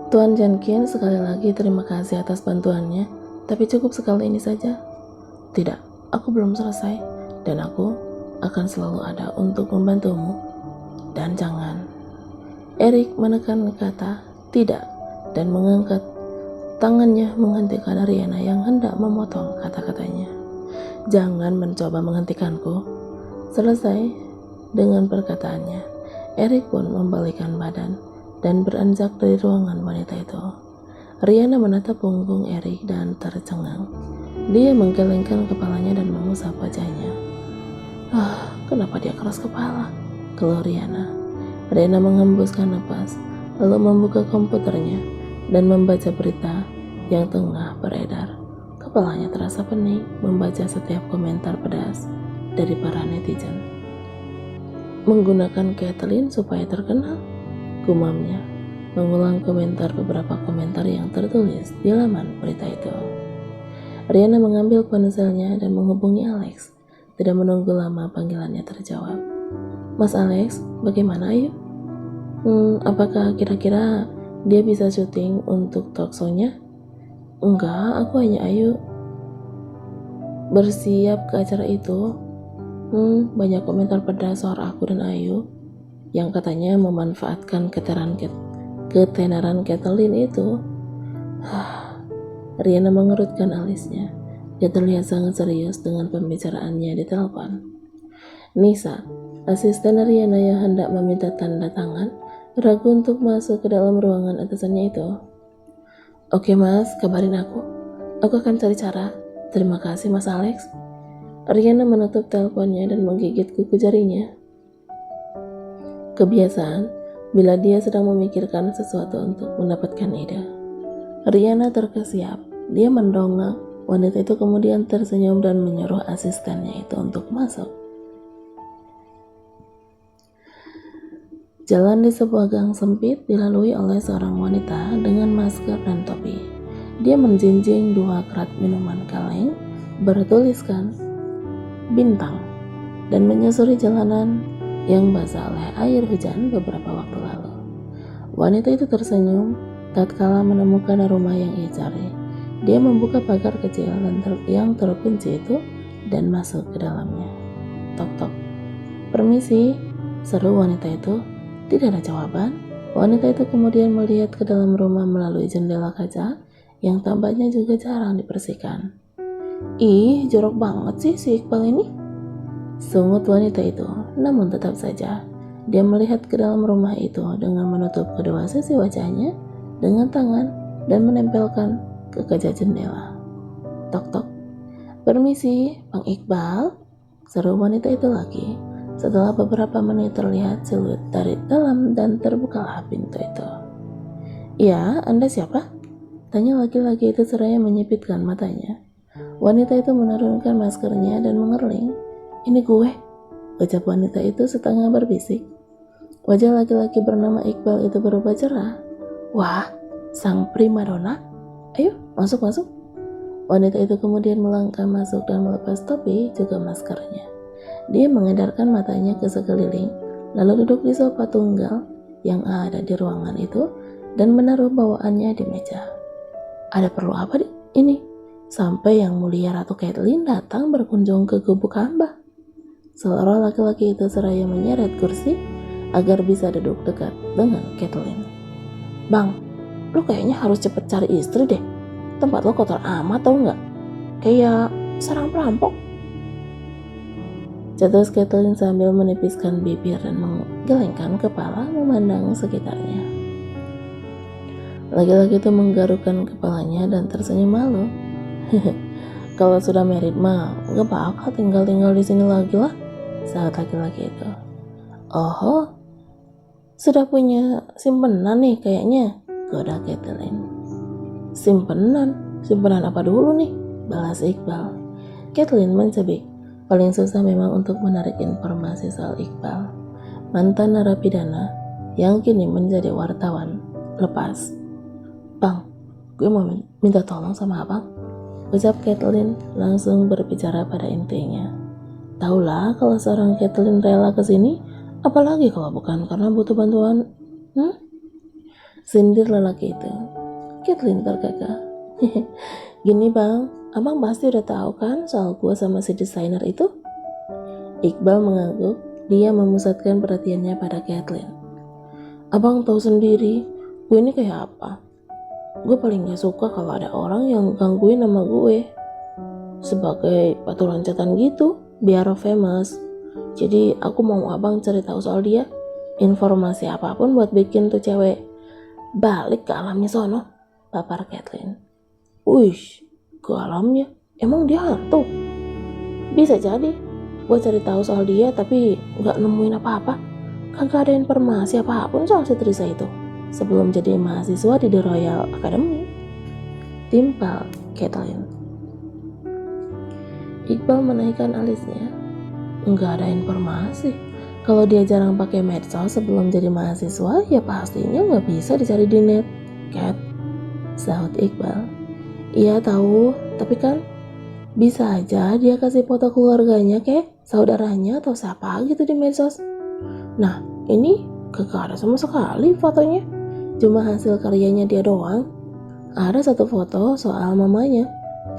Tuan Jankin, sekali lagi terima kasih atas bantuannya, tapi cukup sekali ini saja. Tidak, aku belum selesai, dan aku akan selalu ada untuk membantumu. Dan jangan. Erik menekan kata tidak dan mengangkat tangannya menghentikan Ariana yang hendak memotong kata-katanya. Jangan mencoba menghentikanku. Selesai dengan perkataannya, Erik pun membalikkan badan dan beranjak dari ruangan wanita itu. Riana menatap punggung Erik dan tercengang. Dia menggelengkan kepalanya dan mengusap wajahnya. Kenapa dia keras kepala? Keluh Riana. Riana menghembuskan napas, lalu membuka komputernya dan membaca berita yang tengah beredar. Kepalanya terasa pening membaca setiap komentar pedas dari para netizen. Menggunakan Kathleen supaya terkenal, gumamnya, mengulang komentar beberapa komentar yang tertulis di laman berita itu. Riana mengambil ponselnya dan menghubungi Alex. Tidak menunggu lama panggilannya terjawab. Mas Alex, bagaimana Ayu? Apakah kira-kira dia bisa syuting untuk talkshow-nya? Enggak, aku hanya Ayu bersiap ke acara itu. Banyak komentar pedas soal aku dan Ayu yang katanya memanfaatkan ketenaran Kathleen itu. Riana mengerutkan alisnya. Dia terlihat sangat serius dengan pembicaraannya di telepon. Nisa, asisten Riana yang hendak meminta tanda tangan, ragu untuk masuk ke dalam ruangan atasannya itu. Oke mas, kabarin aku. Aku akan cari cara. Terima kasih mas Alex. Riana menutup teleponnya dan menggigit kuku jarinya. Kebiasaan, bila dia sedang memikirkan sesuatu untuk mendapatkan ide. Riana terkesiap. Dia mendongak. Wanita itu kemudian tersenyum dan menyuruh asistennya itu untuk masuk. Jalan di sebuah gang sempit dilalui oleh seorang wanita dengan masker dan topi. Dia menjinjing 2 kerat minuman kaleng bertuliskan bintang dan menyusuri jalanan yang basah oleh air hujan beberapa waktu lalu. Wanita itu tersenyum tatkala menemukan rumah yang ia cari. Dia membuka pagar kecil yang terkunci itu dan masuk ke dalamnya. Tok tok. Permisi, seru wanita itu. Tidak ada jawaban. Wanita itu kemudian melihat ke dalam rumah melalui jendela kaca yang tampaknya juga jarang dibersihkan. Ih, jorok banget sih si Iqbal ini. Sungut wanita itu, namun tetap saja dia melihat ke dalam rumah itu dengan menutup kedua sisi wajahnya dengan tangan dan menempelkan ke kaca jendela. Tok tok. Permisi, Bang Iqbal, seru wanita itu lagi. Setelah beberapa menit terlihat siluet dari dalam dan terbukalah pintu itu. Iya, Anda siapa? Tanya laki-laki itu seraya menyipitkan matanya. Wanita itu menurunkan maskernya dan mengerling. Ini gue, ucap wanita itu setengah berbisik. Wajah laki-laki bernama Iqbal itu berubah cerah. Wah, sang primadona. Ayo, masuk. Wanita itu kemudian melangkah masuk dan melepas topi juga maskernya. Dia mengedarkan matanya ke sekeliling, lalu duduk di sofa tunggal yang ada di ruangan itu dan menaruh bawaannya di meja. Ada perlu apa ini? Sampai yang mulia Ratu Kathleen datang berkunjung ke gubuk hamba. Seorang laki-laki itu seraya menyeret kursi agar bisa duduk dekat dengan Kathleen. Bang, lu kayaknya harus cepet cari istri deh. Tempat lo kotor amat tau gak? Kayak sarang perampok. Cetus Kathleen sambil menipiskan bibir dan menggelengkan kepala memandang sekitarnya. Laki-laki itu menggarukkan kepalanya dan tersenyum malu. Kalau sudah married mah gak bakal tinggal di sini lagi lah, saat laki-laki itu. Oh, sudah punya simpenan nih kayaknya, goda Kathleen. Simpenan apa dulu nih? Balas Iqbal. Kathleen mencebik. Paling susah memang untuk menarik informasi soal Iqbal, mantan narapidana yang kini menjadi wartawan lepas. Bang, gue mau minta tolong sama abang, ucap Kathleen langsung berbicara pada intinya. Taulah kalau seorang Kathleen rela kesini, apalagi kalau bukan karena butuh bantuan. Sindir lelaki itu. Kathleen terkekeh. Gini bang, abang pasti udah tahu kan soal gue sama si desainer itu? Iqbal mengangguk. Dia memusatkan perhatiannya pada Kathleen. Abang tahu sendiri, gue ini kayak apa? Gue paling gak suka kalau ada orang yang gangguin nama gue. Sebagai batu loncatan gitu, biar famous. Jadi aku mau abang cari tahu soal dia. Informasi apapun buat bikin tuh cewek balik ke alamnya sono, papar Kathleen. Wih, ke alamnya? Emang dia hantu? Bisa jadi. Gue cari tahu soal dia tapi gak nemuin apa-apa. Kagak ada informasi apapun soal si Trisa itu sebelum jadi mahasiswa di The Royal Academy. Timpal Kathleen. Iqbal menaikkan alisnya. Enggak ada informasi. Kalau dia jarang pakai medsos sebelum jadi mahasiswa, ya pastinya nggak bisa dicari di net. Kat, sahut Iqbal. Iya tahu, tapi kan bisa aja dia kasih foto keluarganya kayak saudaranya atau siapa gitu di medsos. Nah, ini kagak ada sama sekali fotonya. Cuma hasil karyanya dia doang. Ada satu foto soal mamanya,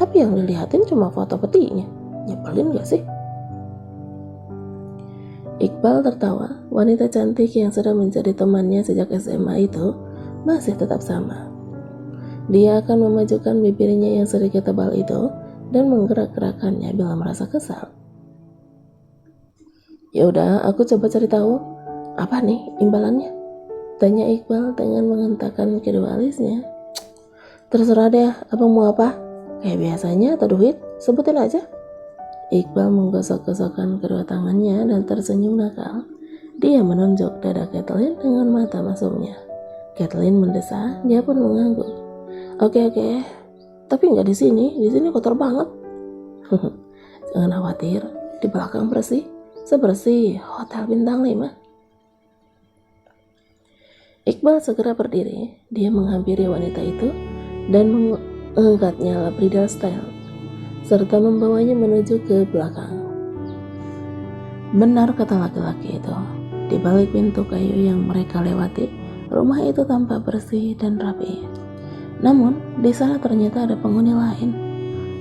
tapi yang dilihatin cuma foto petinya. Nyebelin gak sih? Iqbal tertawa. Wanita cantik yang sudah menjadi temannya sejak SMA itu masih tetap sama. Dia akan memajukan bibirnya yang sedikit tebal itu dan menggerak-gerakannya bila merasa kesal. Ya udah, aku coba cari tahu. Apa nih imbalannya? Tanya Iqbal dengan menghentakkan kedua alisnya. Terserah deh, abang mau apa? Kayak biasanya atau duit? Sebutin aja. Iqbal menggosok-gosokkan kedua tangannya dan tersenyum nakal. Dia menunjuk dada Kathleen dengan mata mesumnya. Kathleen mendesah, dia pun mengangguk. Oke, tapi nggak di sini kotor banget. Jangan khawatir, di belakang bersih, sebersih hotel bintang 5. Iqbal segera berdiri. Dia menghampiri wanita itu dan mengangkatnya bridal style, serta membawanya menuju ke belakang. Benar kata laki-laki itu. Di balik pintu kayu yang mereka lewati, rumah itu tampak bersih dan rapi. Namun, di sana ternyata ada penghuni lain.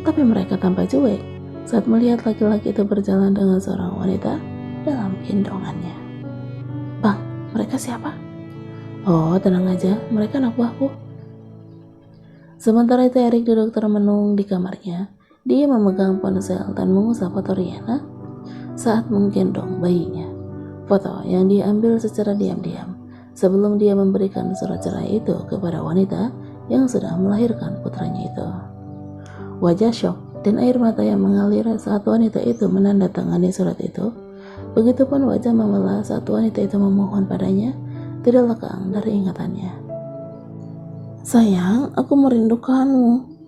Tapi mereka tampak cuek saat melihat laki-laki itu berjalan dengan seorang wanita dalam gendongannya. Bang, mereka siapa? Oh, tenang aja, mereka anak buahku. Sementara itu Erik duduk termenung di kamarnya. Dia memegang ponsel dan mengusap foto Riana saat menggendong bayinya. Foto yang diambil secara diam-diam sebelum dia memberikan surat cerai itu kepada wanita yang sudah melahirkan putranya itu. Wajah syok dan air mata yang mengalir saat wanita itu menandatangani surat itu. Begitupun wajah memelah saat wanita itu memohon padanya tidak lekang dari ingatannya. Sayang, aku merindukanmu.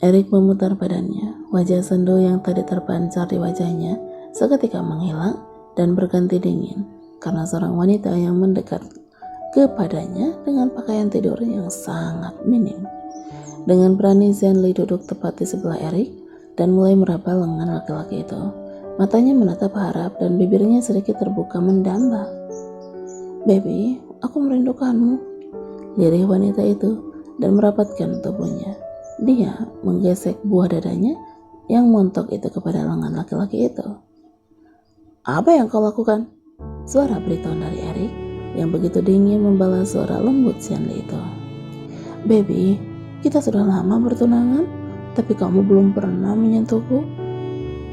Erik memutar badannya. Wajah sendu yang tadi terpancar di wajahnya seketika menghilang dan berganti dingin karena seorang wanita yang mendekat kepadanya dengan pakaian tidur yang sangat minim. Dengan berani Zenli duduk tepat di sebelah Erik dan mulai meraba lengan laki-laki itu. Matanya menatap harap dan bibirnya sedikit terbuka mendamba. Baby, aku merindukanmu, lirih wanita itu dan merapatkan tubuhnya. Dia menggesek buah dadanya yang montok itu kepada lengan laki-laki itu. Apa yang kau lakukan? Suara beriton dari Erik yang begitu dingin membalas suara lembut Zenli itu. Baby, kita sudah lama bertunangan, tapi kamu belum pernah menyentuhku.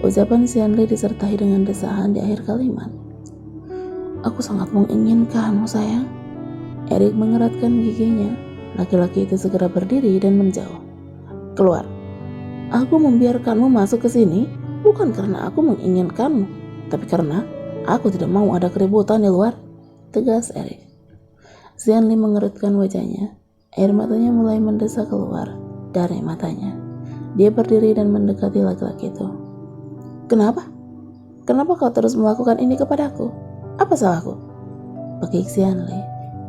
Ucapan Zenli disertai dengan desahan di akhir kalimat. Aku sangat menginginkanmu sayang. Erik mengeratkan giginya. Laki-laki itu segera berdiri dan menjauh. Keluar. Aku membiarkanmu masuk ke sini bukan karena aku menginginkanmu, tapi karena aku tidak mau ada keributan di luar, tegas Erik. Zenli mengerutkan wajahnya. Air matanya mulai mendesah keluar dari matanya. Dia berdiri dan mendekati laki-laki itu. Kenapa? Kenapa kau terus melakukan ini kepadaku? Apa salahku? Bekik Zenli.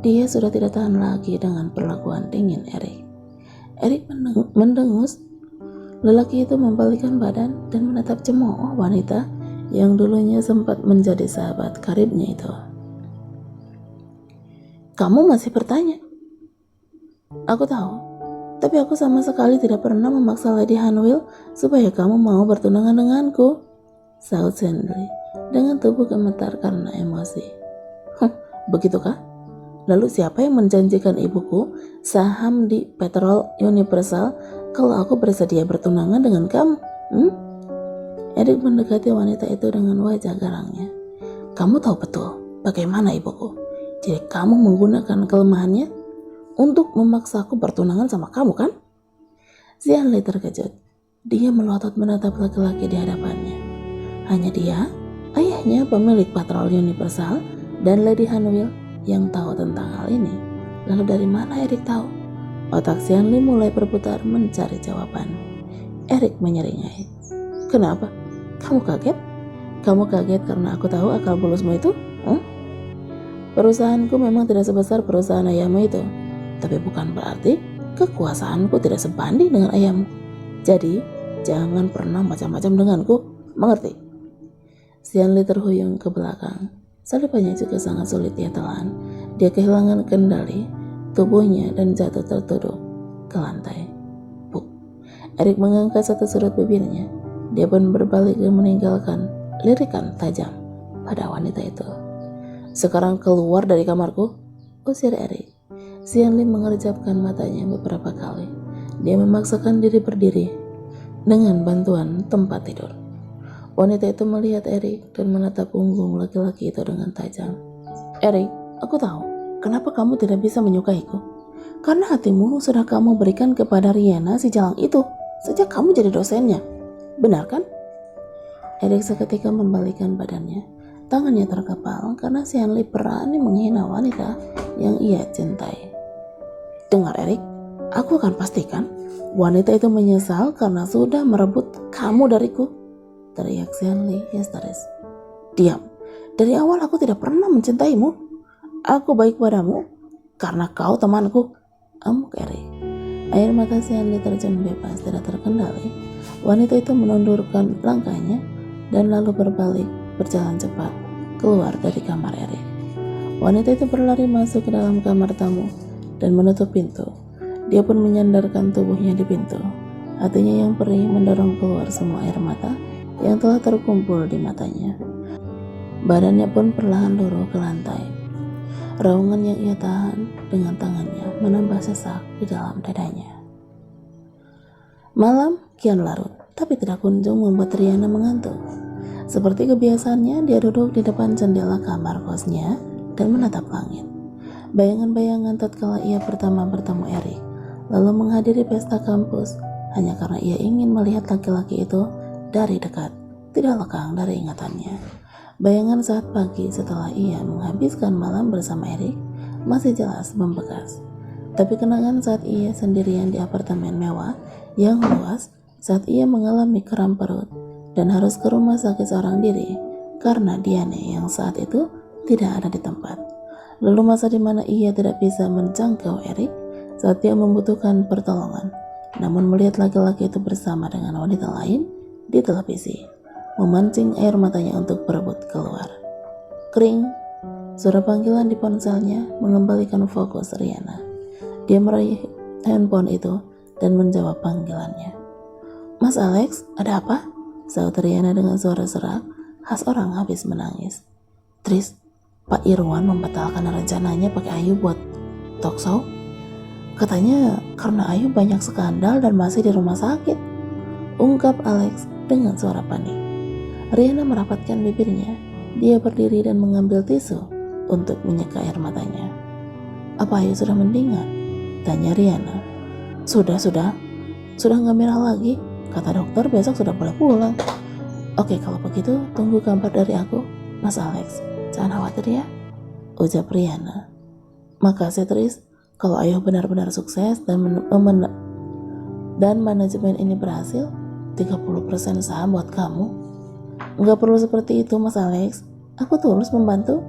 Dia sudah tidak tahan lagi dengan perlakuan dingin Erik. Erik mendengus. Lelaki itu membalikkan badan dan menatap cemooh wanita yang dulunya sempat menjadi sahabat karibnya itu. Kamu masih bertanya? Aku tahu, tapi aku sama sekali tidak pernah memaksa Lady Hanwil supaya kamu mau bertunangan denganku, sahut Sandly dengan tubuh gemetar karena emosi. Begitukah? Lalu siapa yang menjanjikan ibuku saham di Petrol Universal kalau aku bersedia bertunangan dengan kamu? Erik mendekati wanita itu dengan wajah garangnya. Kamu tahu betul bagaimana ibuku. Jadi kamu menggunakan kelemahannya untuk memaksaku bertunangan sama kamu, kan? Xianli terkejut. Dia melotot menatap laki-laki di hadapannya. Hanya dia, ayahnya pemilik Patrol Universal, dan Lady Hanwil yang tahu tentang hal ini. Lalu dari mana Erik tahu? Otak Xianli mulai berputar mencari jawaban. Erik menyeringai. Kenapa? Kamu kaget? Kamu kaget karena aku tahu akal bulusmu itu? Perusahaanku memang tidak sebesar perusahaan ayahmu itu, tapi bukan berarti kekuasaanku tidak sebanding dengan ayahmu. Jadi, jangan pernah macam-macam denganku, mengerti? Xianli terhuyung ke belakang. Salipannya juga sangat sulit dia telan. Dia kehilangan kendali tubuhnya dan jatuh tertuduk ke lantai. Puk. Erik mengangkat satu sudut bibirnya. Dia pun berbalik dan meninggalkan lirikan tajam pada wanita itu. Sekarang keluar dari kamarku, usir Erik. Xianli mengerjapkan matanya beberapa kali. Dia memaksakan diri berdiri dengan bantuan tempat tidur. Wanita itu melihat Erik dan menatap punggung laki-laki itu dengan tajam. Erik, aku tahu kenapa kamu tidak bisa menyukaiku. Karena hatimu sudah kamu berikan kepada Riana si jalang itu sejak kamu jadi dosennya. Benar kan? Erik seketika membalikkan badannya. Tangannya terkepal karena Xianli berani menghina wanita yang ia cintai. Dengar Erik, aku akan pastikan wanita itu menyesal karena sudah merebut kamu dariku, teriak Xianli histeris. Diam, dari awal aku tidak pernah mencintaimu. Aku baik padamu karena kau temanku, amuk Erik. Air mata Xianli terjun bebas tidak terkendali. Wanita itu menundurkan langkahnya dan lalu berbalik berjalan cepat keluar dari kamar Erik. Wanita itu berlari masuk ke dalam kamar tamu dan menutup pintu. Dia pun menyandarkan tubuhnya di pintu. Hatinya yang perih mendorong keluar semua air mata yang telah terkumpul di matanya. Badannya pun perlahan luruh ke lantai. Raungan yang ia tahan dengan tangannya menambah sesak di dalam dadanya. Malam kian larut, tapi tidak kunjung membuat Riana mengantuk. Seperti kebiasaannya, dia duduk di depan jendela kamar kosnya dan menatap langit. Bayangan-bayangan tatkala ia pertama bertemu Erik, lalu menghadiri pesta kampus hanya karena ia ingin melihat laki-laki itu dari dekat, tidak lekang dari ingatannya. Bayangan saat pagi setelah ia menghabiskan malam bersama Erik masih jelas membekas. Tapi kenangan saat ia sendirian di apartemen mewah yang luas, saat ia mengalami kram perut dan harus ke rumah sakit seorang diri karena Diane yang saat itu tidak ada di tempat. Lalu masa di mana ia tidak bisa menjangkau Erik saat dia membutuhkan pertolongan, namun melihat laki-laki itu bersama dengan wanita lain di televisi, memancing air matanya untuk berebut keluar. Kring, suara panggilan di ponselnya mengembalikan fokus Riana. Dia meraih handphone itu dan menjawab panggilannya. Mas Alex, ada apa? Sahut Riana dengan suara serak khas orang habis menangis. Tris, Pak Irwan membatalkan rencananya pakai Ayu buat talk show. Katanya karena Ayu banyak skandal dan masih di rumah sakit, ungkap Alex dengan suara panik. Riana merapatkan bibirnya. Dia berdiri dan mengambil tisu untuk menyeka air matanya. Apa Ayu sudah mendingan? Tanya Riana. Sudah nggak merah lagi. Kata dokter besok sudah boleh pulang. Oke, kalau begitu tunggu kabar dari aku, Mas Alex. Jangan khawatir ya, ucap Riana. Makasih Tris, kalau Ayu benar-benar sukses dan manajemen ini berhasil, 30% saham buat kamu. Nggak perlu seperti itu Mas Alex, aku tulus membantu.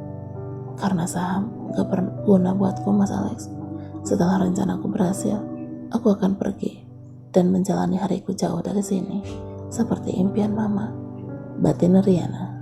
Karena saham nggak berguna buatku Mas Alex. Setelah rencanaku berhasil, aku akan pergi dan menjalani hariku jauh dari sini, seperti impian Mama, batin Riana.